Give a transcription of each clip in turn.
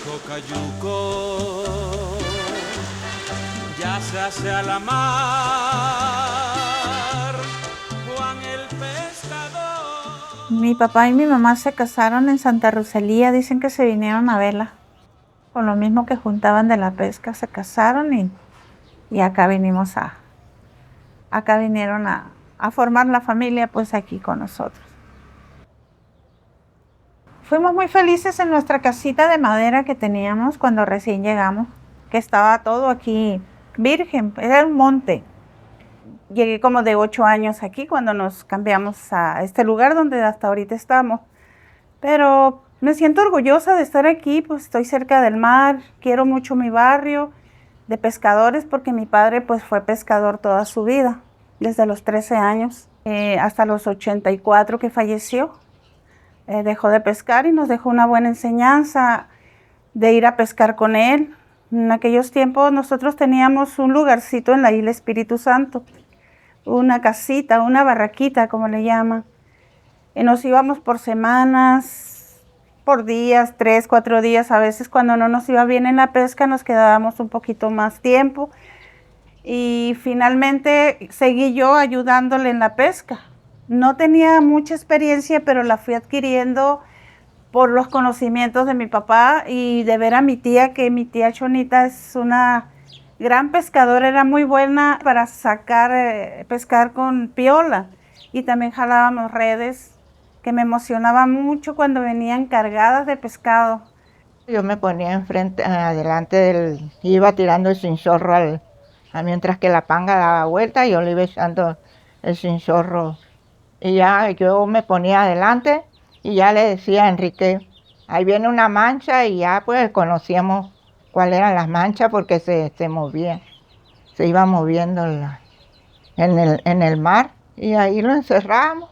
Cocayuco ya se hace a la mar, Juan el pescador. Mi papá y mi mamá se casaron en Santa Rosalía, dicen que se vinieron a verla. Con lo mismo que juntaban de la pesca, se casaron y acá vinieron a formar la familia pues aquí con nosotros. Fuimos muy felices en nuestra casita de madera que teníamos cuando recién llegamos, que estaba todo aquí virgen, era un monte. Llegué como de 8 años aquí cuando nos cambiamos a este lugar donde hasta ahorita estamos. Pero me siento orgullosa de estar aquí, pues estoy cerca del mar, quiero mucho mi barrio de pescadores porque mi padre pues fue pescador toda su vida, desde los 13 años hasta los 84 que falleció. Dejó de pescar y nos dejó una buena enseñanza de ir a pescar con él. En aquellos tiempos nosotros teníamos un lugarcito en la isla Espíritu Santo, una casita, una barraquita como le llaman. Y nos íbamos por semanas, por días, 3, 4 días. A veces cuando no nos iba bien en la pesca nos quedábamos un poquito más tiempo. Y finalmente seguí yo ayudándole en la pesca. No tenía mucha experiencia, pero la fui adquiriendo por los conocimientos de mi papá y de ver a mi tía, que mi tía Chonita es una gran pescadora, era muy buena para pescar con piola y también jalábamos redes que me emocionaba mucho cuando venían cargadas de pescado. Yo me ponía enfrente, adelante iba tirando el cinchorro mientras que la panga daba vuelta, yo le iba echando el cinchorro y ya yo me ponía adelante y ya le decía a Enrique, ahí viene una mancha y ya pues conocíamos cuáles eran las manchas porque se movía, se iba moviendo en el mar y ahí lo encerramos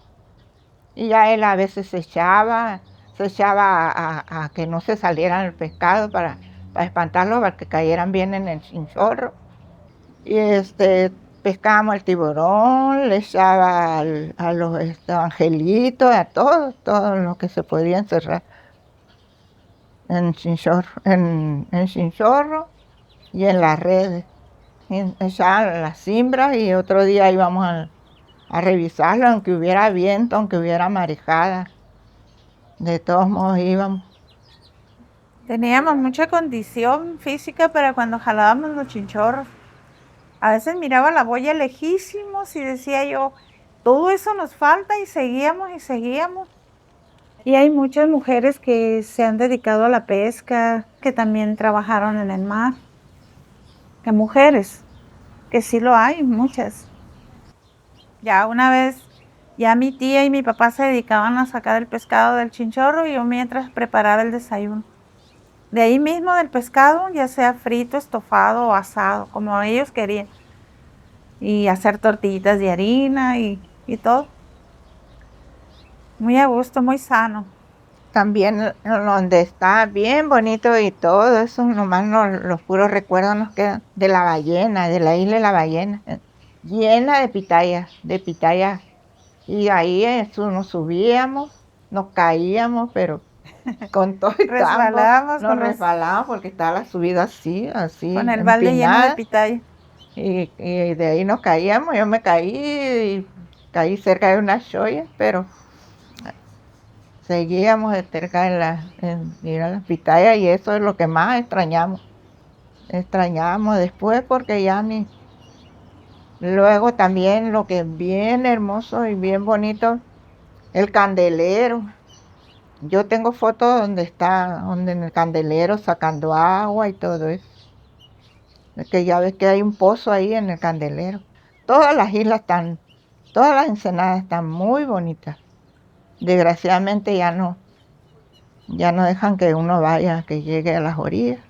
y ya él a veces se echaba a que no se salieran el pescado para espantarlos, para que cayeran bien en el chinchorro. Y pescábamos el tiburón, le echaba a los angelitos, a todo lo que se podía encerrar en chinchorro, en chinchorro y en las redes. Echaba las cimbras y otro día íbamos a revisarlo, aunque hubiera viento, aunque hubiera marejada. De todos modos íbamos. Teníamos mucha condición física para cuando jalábamos los chinchorros. A veces miraba la boya lejísimos y decía yo, todo eso nos falta y seguíamos y seguíamos. Y hay muchas mujeres que se han dedicado a la pesca, que también trabajaron en el mar. Que mujeres, que sí lo hay, muchas. Ya una vez, ya mi tía y mi papá se dedicaban a sacar el pescado del chinchorro y yo mientras preparaba el desayuno. De ahí mismo del pescado, ya sea frito, estofado o asado, como ellos querían. Y hacer tortillitas de harina y todo. Muy a gusto, muy sano. También donde está bien bonito y todo eso, nomás los puros recuerdos nos quedan de la ballena, de la isla de la ballena, llena de pitayas. Y ahí nos subíamos, nos caíamos, pero con todo y tambo Resbalábamos nos resbalábamos porque estaba la subida con así, el balde lleno de empinada. pitaya. Y de ahí nos caíamos, yo me caí y caí cerca de una cholla, pero seguíamos cerca en ir a las pitayas y eso es lo que más extrañamos. Extrañamos después porque ya ni... Luego también lo que es bien hermoso y bien bonito, el candelero. Yo tengo fotos donde en el candelero sacando agua y todo eso. Es que ya ves que hay un pozo ahí en el candelero. Todas las islas todas las ensenadas están muy bonitas. Desgraciadamente ya no dejan que uno vaya, que llegue a las orillas.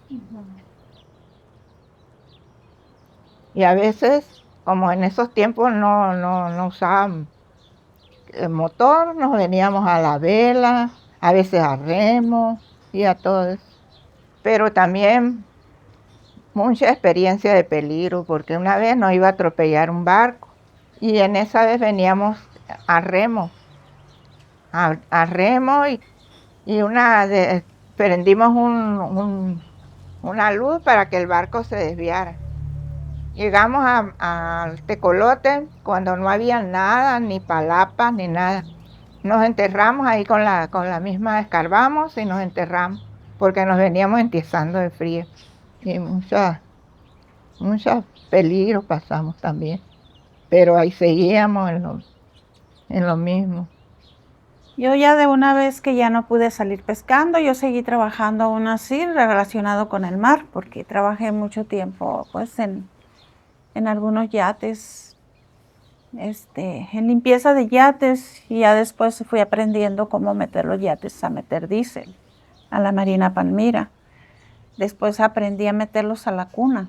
Y a veces, como en esos tiempos no usaban el motor, nos veníamos a la vela, a veces a remo y a todo eso. Pero también mucha experiencia de peligro, porque una vez nos iba a atropellar un barco y en esa vez veníamos a remo, a remo y prendimos una luz para que el barco se desviara. Llegamos al tecolote cuando no había nada, ni palapas, ni nada. Nos enterramos ahí con la misma, escarbamos y nos enterramos, porque nos veníamos entiezando de frío. Y muchos peligros pasamos también, pero ahí seguíamos en lo mismo. Yo ya de una vez que ya no pude salir pescando, yo seguí trabajando aún así relacionado con el mar, porque trabajé mucho tiempo pues en algunos yates, en limpieza de yates, y ya después fui aprendiendo cómo meter los yates a meter diésel a la Marina Palmira. Después aprendí a meterlos a la cuna,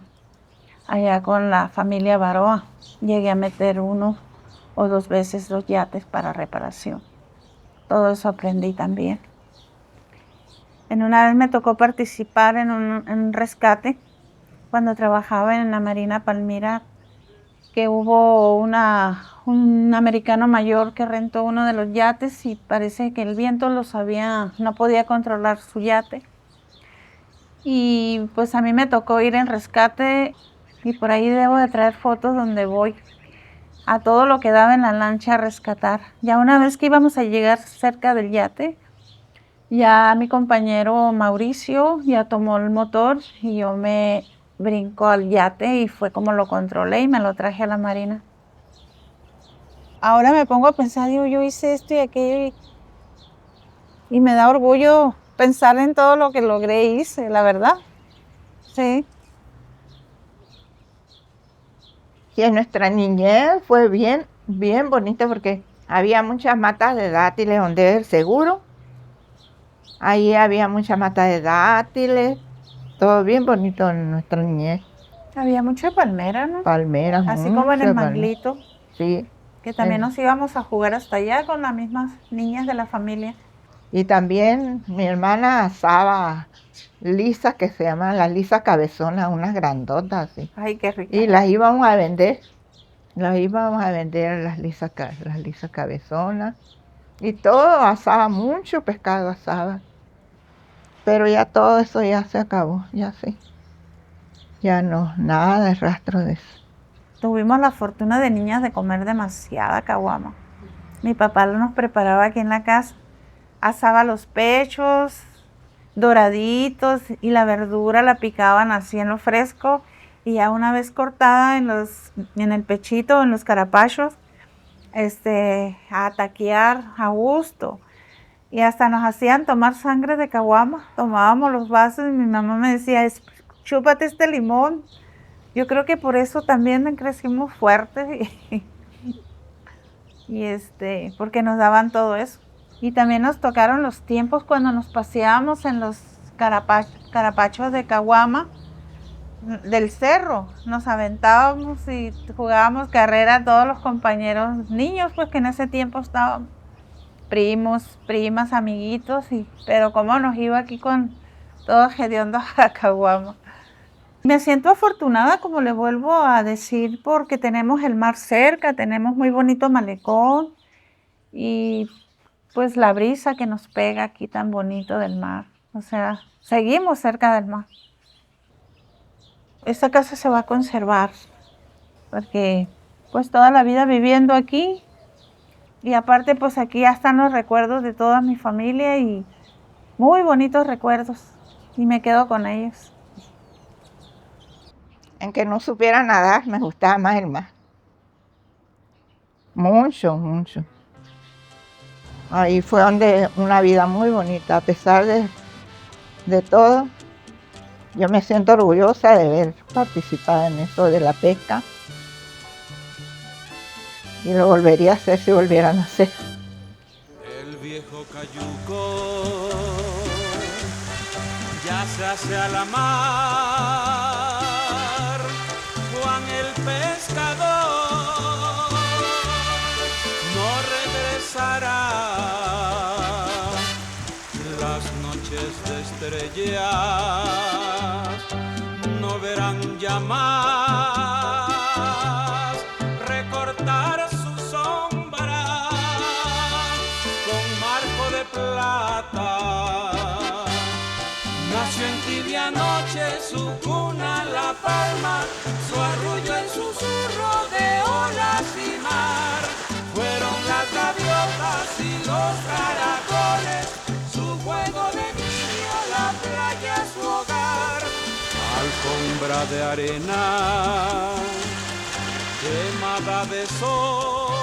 allá con la familia Baroa. Llegué a meter 1 o 2 veces los yates para reparación. Todo eso aprendí también. En una vez me tocó participar en un rescate cuando trabajaba en la Marina Palmira, que hubo un americano mayor que rentó uno de los yates y parece que el viento no podía controlar su yate. Y pues a mí me tocó ir en rescate, y por ahí debo de traer fotos donde voy a todo lo que daba en la lancha a rescatar. Ya una vez que íbamos a llegar cerca del yate, ya mi compañero Mauricio ya tomó el motor y yo me brinco al yate y fue como lo controlé y me lo traje a la marina. Ahora me pongo a pensar, digo, yo hice esto y aquello y me da orgullo pensar en todo lo que logré y hice, la verdad. Sí. Y en nuestra niñez fue bien, bien bonita porque había muchas matas de dátiles donde es seguro. Ahí había muchas matas de dátiles, todo bien bonito en nuestra niñez. Había mucha palmera, ¿no? Palmeras, así como en el muchas Manglito, sí. que también nos íbamos a jugar hasta allá con las mismas niñas de la familia. Y también mi hermana asaba lisas, que se llaman las lisas cabezonas, unas grandotas así. Ay, qué rico. Y las íbamos a vender. Las íbamos a vender las lisas cabezonas. Y todo asaba, mucho pescado asaba. Pero ya todo eso ya se acabó, ya sí. Ya no, nada de rastro de eso. Tuvimos la fortuna de niñas de comer demasiada caguama. Mi papá nos preparaba aquí en la casa. Asaba los pechos doraditos y la verdura la picaban así en lo fresco, y ya una vez cortada en el pechito, en los carapachos, a taquear a gusto. Y hasta nos hacían tomar sangre de caguama. Tomábamos los vasos y mi mamá me decía, chúpate este limón. Yo creo que por eso también crecimos fuertes porque nos daban todo eso. Y también nos tocaron los tiempos cuando nos paseábamos en los carapachos de caguama del cerro. Nos aventábamos y jugábamos carrera todos los compañeros niños, pues que en ese tiempo estaban primos, primas, amiguitos, pero cómo nos iba aquí con todo hediondo a caguama. Me siento afortunada, como le vuelvo a decir, porque tenemos el mar cerca, tenemos muy bonito malecón y pues la brisa que nos pega aquí tan bonito del mar. O sea, seguimos cerca del mar. Esta casa se va a conservar porque pues toda la vida viviendo aquí, y aparte pues aquí ya están los recuerdos de toda mi familia y muy bonitos recuerdos, y me quedo con ellos. Aunque no supiera nadar, me gustaba más el mar. Mucho, mucho. Ahí fue donde una vida muy bonita, a pesar de todo. Yo me siento orgullosa de haber participado en eso de la pesca. Y lo volvería a hacer si volviera a nacer. El viejo cayuco ya se hace a la mar. Juan el pescador no regresará. Las noches de estrellas no verán ya más recortar su sombra con marco de plata nació en tibia noche, su cuna La Palma, su arrullo el susurro de olas y mar. Fueron las gaviotas y los caracoles, su juego de niño, la playa su hogar. Alfombra de arena, quemada de sol,